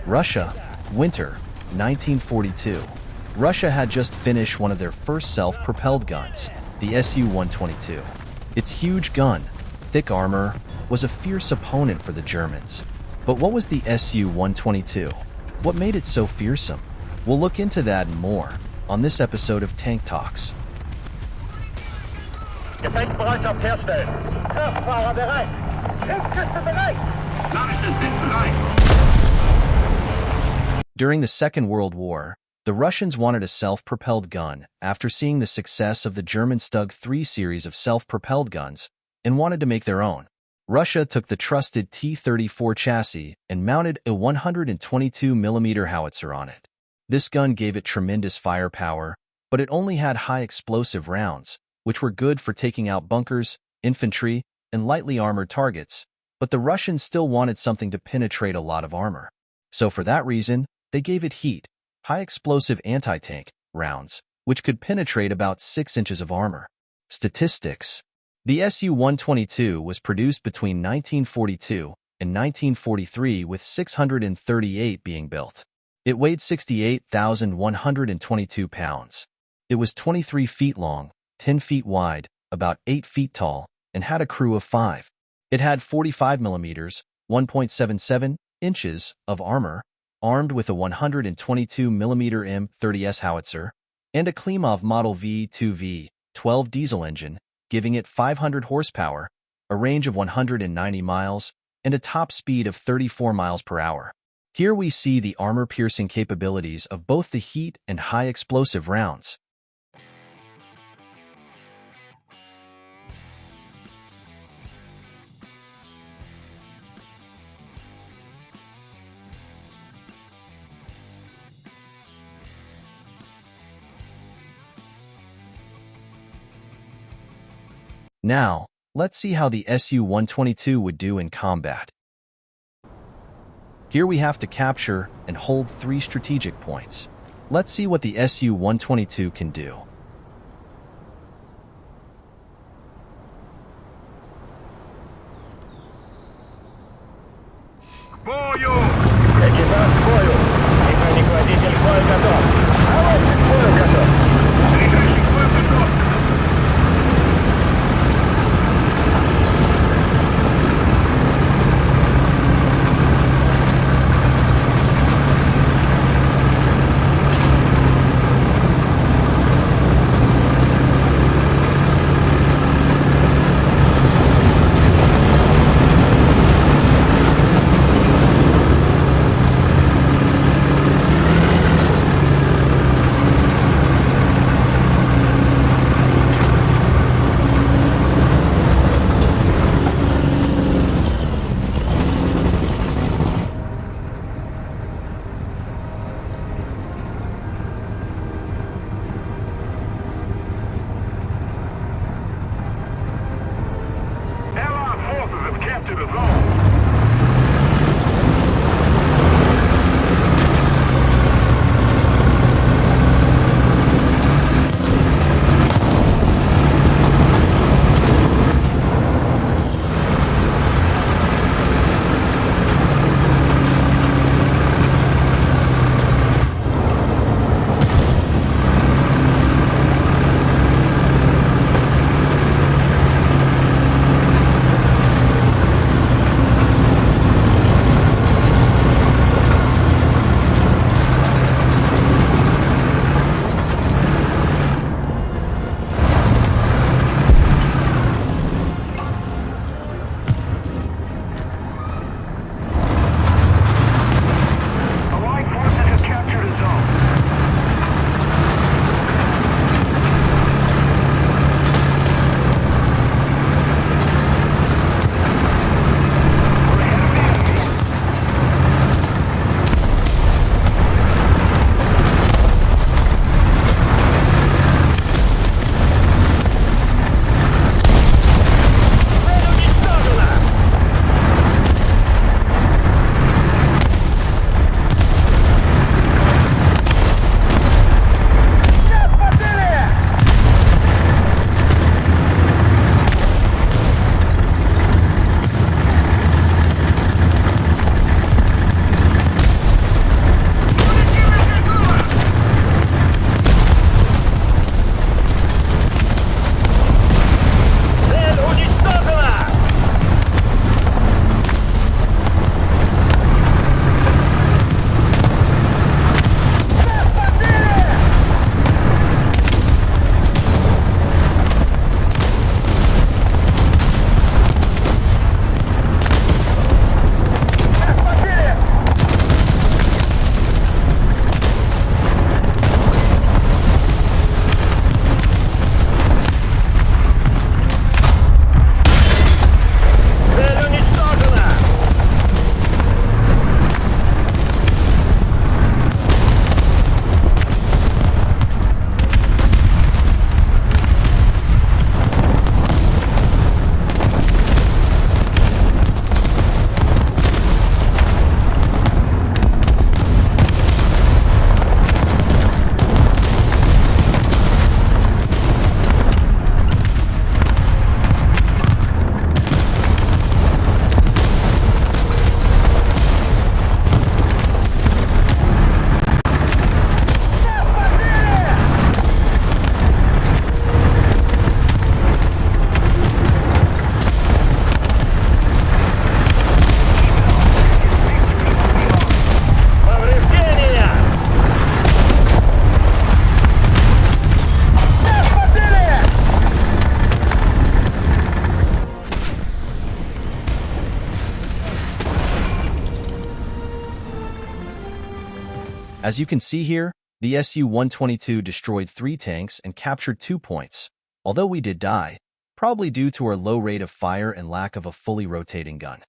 Russia, winter, 1942. Russia had just finished one of their first self-propelled guns, the SU-122. Its huge gun, thick armor, was a fierce opponent for the Germans. But what was the SU-122? What made it so fearsome? We'll look into that and more on this episode of Tank Talks. Gefechtsbereitschaft herstellen. Kraftfahrer bereit. Hilfskräfte bereit. Nachrichten sind bereit. During the Second World War, the Russians wanted a self-propelled gun after seeing the success of the German Stug 3 series of self-propelled guns and wanted to make their own. Russia took the trusted T-34 chassis and mounted a 122mm howitzer on it. This gun gave it tremendous firepower, but it only had high explosive rounds, which were good for taking out bunkers, infantry, and lightly armored targets, but the Russians still wanted something to penetrate a lot of armor. So for that reason, they gave it heat, high-explosive anti-tank rounds, which could penetrate about 6 inches of armor. Statistics. The SU-122 was produced between 1942 and 1943 with 638 being built. It weighed 68,122 pounds. It was 23 feet long, 10 feet wide, about 8 feet tall, and had a crew of 5. It had 45mm, 1.77 inches of armor, armed with a 122mm M30S howitzer, and a Klimov Model V2V12 diesel engine, giving it 500 horsepower, a range of 190 miles, and a top speed of 34 miles per hour. Here we see the armor-piercing capabilities of both the heat and high-explosive rounds. Now, let's see how the SU-122 would do in combat. Here we have to capture and hold 3 strategic points. Let's see what the SU-122 can do. Бою! Экипаж к бою! Механик-водитель к бою готов! Товарищ к бою готов! Ближайший к бою готов! As you can see here, the SU-122 destroyed 3 tanks and captured 2 points, although we did die, probably due to our low rate of fire and lack of a fully rotating gun.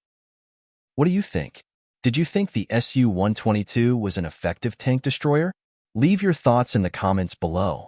What do you think? Did you think the SU-122 was an effective tank destroyer? Leave your thoughts in the comments below.